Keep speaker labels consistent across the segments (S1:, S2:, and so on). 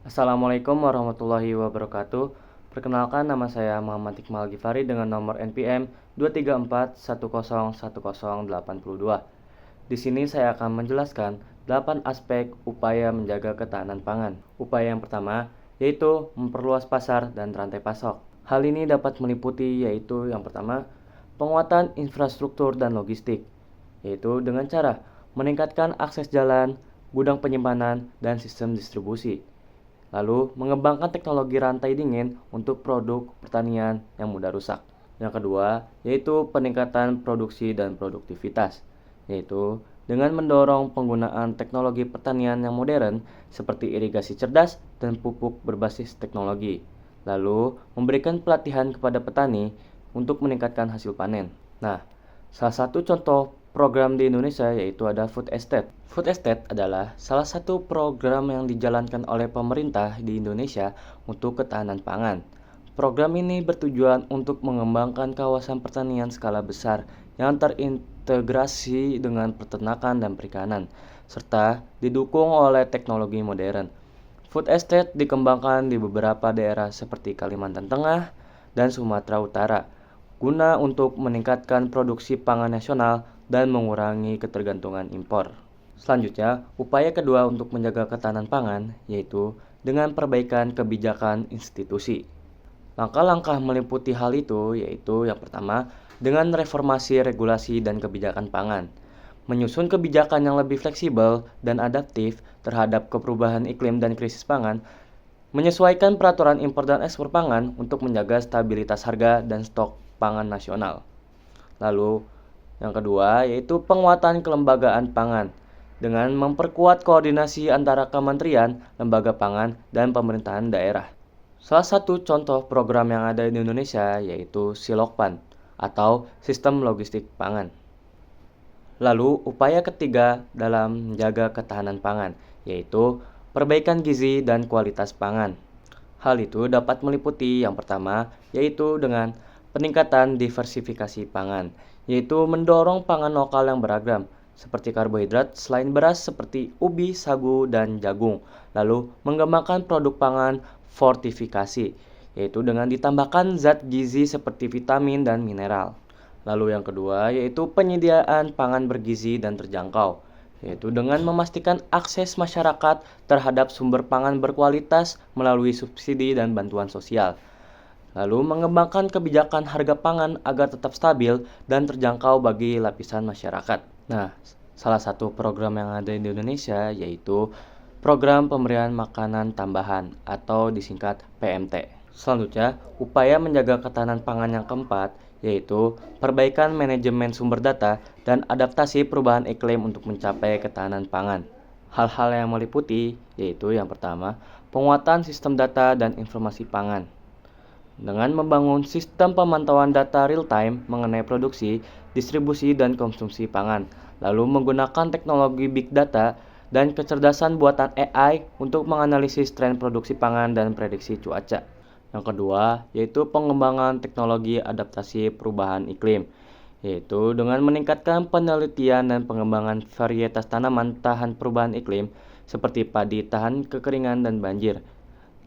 S1: Assalamualaikum warahmatullahi wabarakatuh. Perkenalkan, nama saya Muhammad Iqmal Gifari dengan nomor NPM 234101082. Di sini saya akan menjelaskan 8 aspek upaya menjaga ketahanan pangan. Upaya yang pertama yaitu memperluas pasar dan rantai pasok. Hal ini dapat meliputi yaitu yang pertama, penguatan infrastruktur dan logistik, yaitu dengan cara meningkatkan akses jalan, gudang penyimpanan, dan sistem distribusi. Lalu, mengembangkan teknologi rantai dingin untuk produk pertanian yang mudah rusak. Yang kedua, yaitu peningkatan produksi dan produktivitas, yaitu dengan mendorong penggunaan teknologi pertanian yang modern seperti irigasi cerdas dan pupuk berbasis teknologi. Lalu, memberikan pelatihan kepada petani untuk meningkatkan hasil panen. Nah, salah satu contoh program di Indonesia yaitu ada Food Estate. Food Estate adalah salah satu program yang dijalankan oleh pemerintah di Indonesia untuk ketahanan pangan. Program ini bertujuan untuk mengembangkan kawasan pertanian skala besar yang terintegrasi dengan peternakan dan perikanan, serta didukung oleh teknologi modern. Food Estate dikembangkan di beberapa daerah seperti Kalimantan Tengah dan Sumatera Utara, guna untuk meningkatkan produksi pangan nasional dan mengurangi ketergantungan impor. Selanjutnya, upaya kedua untuk menjaga ketahanan pangan yaitu dengan perbaikan kebijakan institusi. Langkah-langkah meliputi hal itu yaitu yang pertama, dengan reformasi regulasi dan kebijakan pangan. Menyusun kebijakan yang lebih fleksibel dan adaptif terhadap perubahan iklim dan krisis pangan, menyesuaikan peraturan impor dan ekspor pangan untuk menjaga stabilitas harga dan stok pangan nasional. Lalu, yang kedua yaitu penguatan kelembagaan pangan dengan memperkuat koordinasi antara kementerian, lembaga pangan, dan pemerintahan daerah. Salah satu contoh program yang ada di Indonesia yaitu Silokpan atau Sistem Logistik Pangan. Lalu, upaya ketiga dalam menjaga ketahanan pangan yaitu perbaikan gizi dan kualitas pangan. Hal itu dapat meliputi yang pertama yaitu dengan peningkatan diversifikasi pangan, yaitu mendorong pangan lokal yang beragam seperti karbohidrat selain beras seperti ubi, sagu, dan jagung. Lalu mengembangkan produk pangan fortifikasi, yaitu dengan ditambahkan zat gizi seperti vitamin dan mineral. Lalu yang kedua yaitu penyediaan pangan bergizi dan terjangkau, yaitu dengan memastikan akses masyarakat terhadap sumber pangan berkualitas melalui subsidi dan bantuan sosial. Lalu mengembangkan kebijakan harga pangan agar tetap stabil dan terjangkau bagi lapisan masyarakat. Nah, salah satu program yang ada di Indonesia yaitu Program Pemberian Makanan Tambahan atau disingkat PMT. Selanjutnya, upaya menjaga ketahanan pangan yang keempat yaitu perbaikan manajemen sumber data dan adaptasi perubahan iklim untuk mencapai ketahanan pangan. Hal-hal yang meliputi yaitu yang pertama, penguatan sistem data dan informasi pangan. Dengan membangun sistem pemantauan data real-time mengenai produksi, distribusi, dan konsumsi pangan, lalu menggunakan teknologi big data dan kecerdasan buatan AI untuk menganalisis tren produksi pangan dan prediksi cuaca. Yang kedua, yaitu pengembangan teknologi adaptasi perubahan iklim, yaitu dengan meningkatkan penelitian dan pengembangan varietas tanaman tahan perubahan iklim seperti padi tahan kekeringan dan banjir.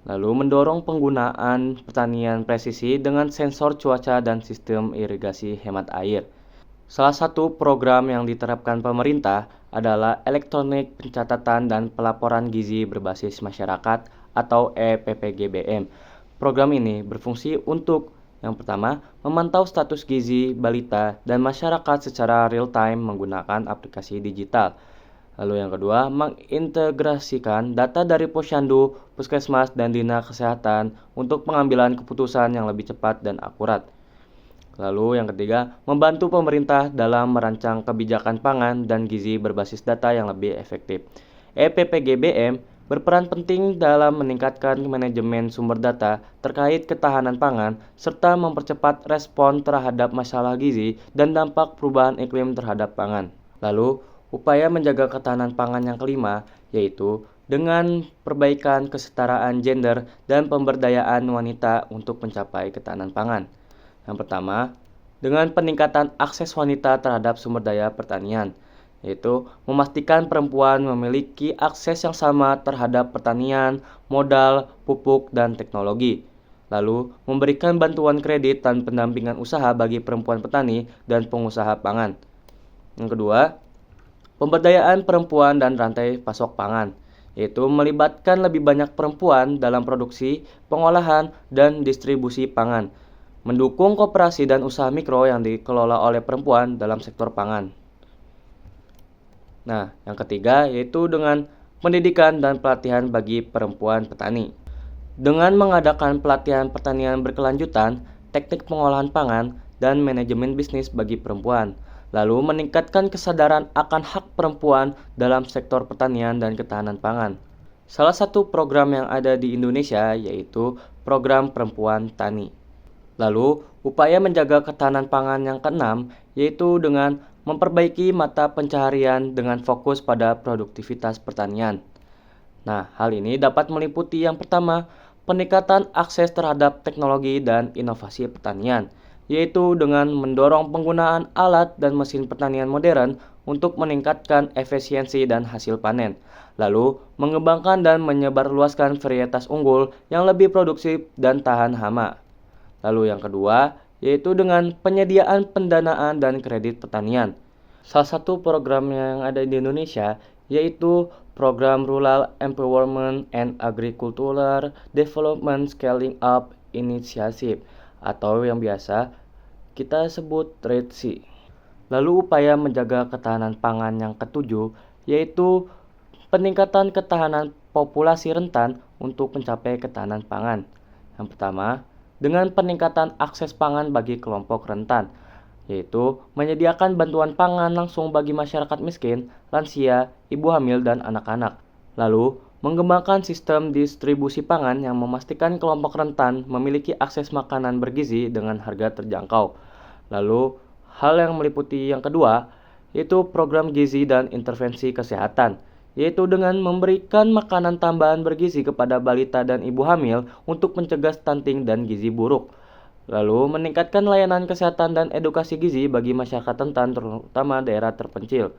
S1: Lalu mendorong penggunaan pertanian presisi dengan sensor cuaca dan sistem irigasi hemat air. Salah satu program yang diterapkan pemerintah adalah elektronik pencatatan dan pelaporan gizi berbasis masyarakat atau EPPGBM. Program ini berfungsi untuk yang pertama, memantau status gizi balita dan masyarakat secara real-time menggunakan aplikasi digital. Lalu yang kedua, mengintegrasikan data dari Posyandu, Puskesmas, dan Dinas Kesehatan untuk pengambilan keputusan yang lebih cepat dan akurat. Lalu yang ketiga, membantu pemerintah dalam merancang kebijakan pangan dan gizi berbasis data yang lebih efektif. EPPGBM berperan penting dalam meningkatkan manajemen sumber data terkait ketahanan pangan serta mempercepat respon terhadap masalah gizi dan dampak perubahan iklim terhadap pangan. Lalu, upaya menjaga ketahanan pangan yang kelima yaitu dengan perbaikan kesetaraan gender dan pemberdayaan wanita untuk mencapai ketahanan pangan. Yang pertama, dengan peningkatan akses wanita terhadap sumber daya pertanian, yaitu memastikan perempuan memiliki akses yang sama terhadap pertanian, modal, pupuk, dan teknologi. Lalu, memberikan bantuan kredit dan pendampingan usaha bagi perempuan petani dan pengusaha pangan. Yang kedua, pemberdayaan perempuan dan rantai pasok pangan, yaitu melibatkan lebih banyak perempuan dalam produksi, pengolahan, dan distribusi pangan. Mendukung koperasi dan usaha mikro yang dikelola oleh perempuan dalam sektor pangan. Nah, yang ketiga yaitu dengan pendidikan dan pelatihan bagi perempuan petani. Dengan mengadakan pelatihan pertanian berkelanjutan, teknik pengolahan pangan, dan manajemen bisnis bagi perempuan, lalu meningkatkan kesadaran akan hak perempuan dalam sektor pertanian dan ketahanan pangan. Salah satu program yang ada di Indonesia yaitu program Perempuan Tani. Lalu, upaya menjaga ketahanan pangan yang keenam yaitu dengan memperbaiki mata pencaharian dengan fokus pada produktivitas pertanian. Nah, hal ini dapat meliputi yang pertama, peningkatan akses terhadap teknologi dan inovasi pertanian, yaitu dengan mendorong penggunaan alat dan mesin pertanian modern untuk meningkatkan efisiensi dan hasil panen. Lalu, mengembangkan dan menyebarluaskan varietas unggul yang lebih produktif dan tahan hama. Lalu yang kedua, yaitu dengan penyediaan pendanaan dan kredit pertanian. Salah satu program yang ada di Indonesia yaitu Program Rural Empowerment and Agricultural Development Scaling Up Initiative atau yang biasa kita sebut REDSI. Lalu upaya menjaga ketahanan pangan yang ketujuh yaitu peningkatan ketahanan populasi rentan untuk mencapai ketahanan pangan. Yang pertama, dengan peningkatan akses pangan bagi kelompok rentan, yaitu menyediakan bantuan pangan langsung bagi masyarakat miskin, lansia, ibu hamil, dan anak-anak. Lalu, mengembangkan sistem distribusi pangan yang memastikan kelompok rentan memiliki akses makanan bergizi dengan harga terjangkau. Lalu, hal yang meliputi yang kedua, yaitu program gizi dan intervensi kesehatan, yaitu dengan memberikan makanan tambahan bergizi kepada balita dan ibu hamil untuk mencegah stunting dan gizi buruk. Lalu, meningkatkan layanan kesehatan dan edukasi gizi bagi masyarakat rentan, terutama daerah terpencil.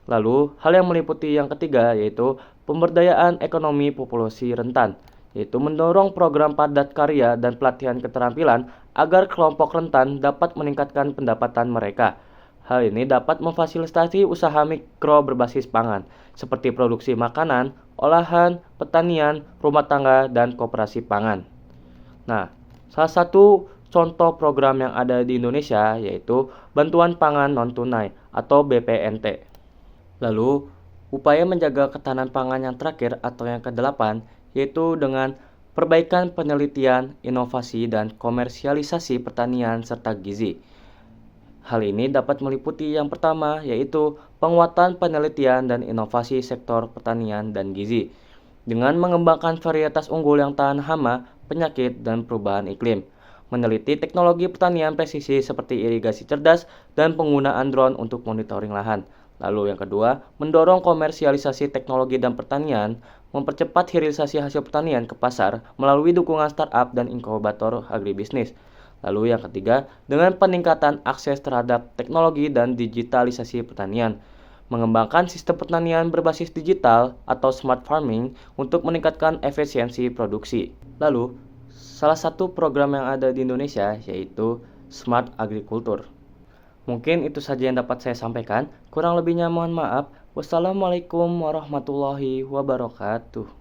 S1: Lalu, hal yang meliputi yang ketiga yaitu pemberdayaan ekonomi populasi rentan, yaitu mendorong program padat karya dan pelatihan keterampilan agar kelompok rentan dapat meningkatkan pendapatan mereka. Hal ini dapat memfasilitasi usaha mikro berbasis pangan, seperti produksi makanan, olahan, pertanian, rumah tangga, dan koperasi pangan. Nah, salah satu contoh program yang ada di Indonesia yaitu Bantuan Pangan Non-Tunai atau BPNT. Lalu, upaya menjaga ketahanan pangan yang terakhir atau yang kedelapan yaitu dengan perbaikan penelitian, inovasi, dan komersialisasi pertanian serta gizi. Hal ini dapat meliputi yang pertama yaitu penguatan penelitian dan inovasi sektor pertanian dan gizi dengan mengembangkan varietas unggul yang tahan hama, penyakit, dan perubahan iklim. Meneliti teknologi pertanian presisi seperti irigasi cerdas dan penggunaan drone untuk monitoring lahan. Lalu yang kedua, mendorong komersialisasi teknologi dan pertanian, mempercepat hilirisasi hasil pertanian ke pasar melalui dukungan startup dan inkubator agribisnis. Lalu yang ketiga, dengan peningkatan akses terhadap teknologi dan digitalisasi pertanian, mengembangkan sistem pertanian berbasis digital atau smart farming untuk meningkatkan efisiensi produksi. Lalu, salah satu program yang ada di Indonesia yaitu Smart Agriculture. Mungkin itu saja yang dapat saya sampaikan. Kurang lebihnya mohon maaf. Wassalamualaikum warahmatullahi wabarakatuh.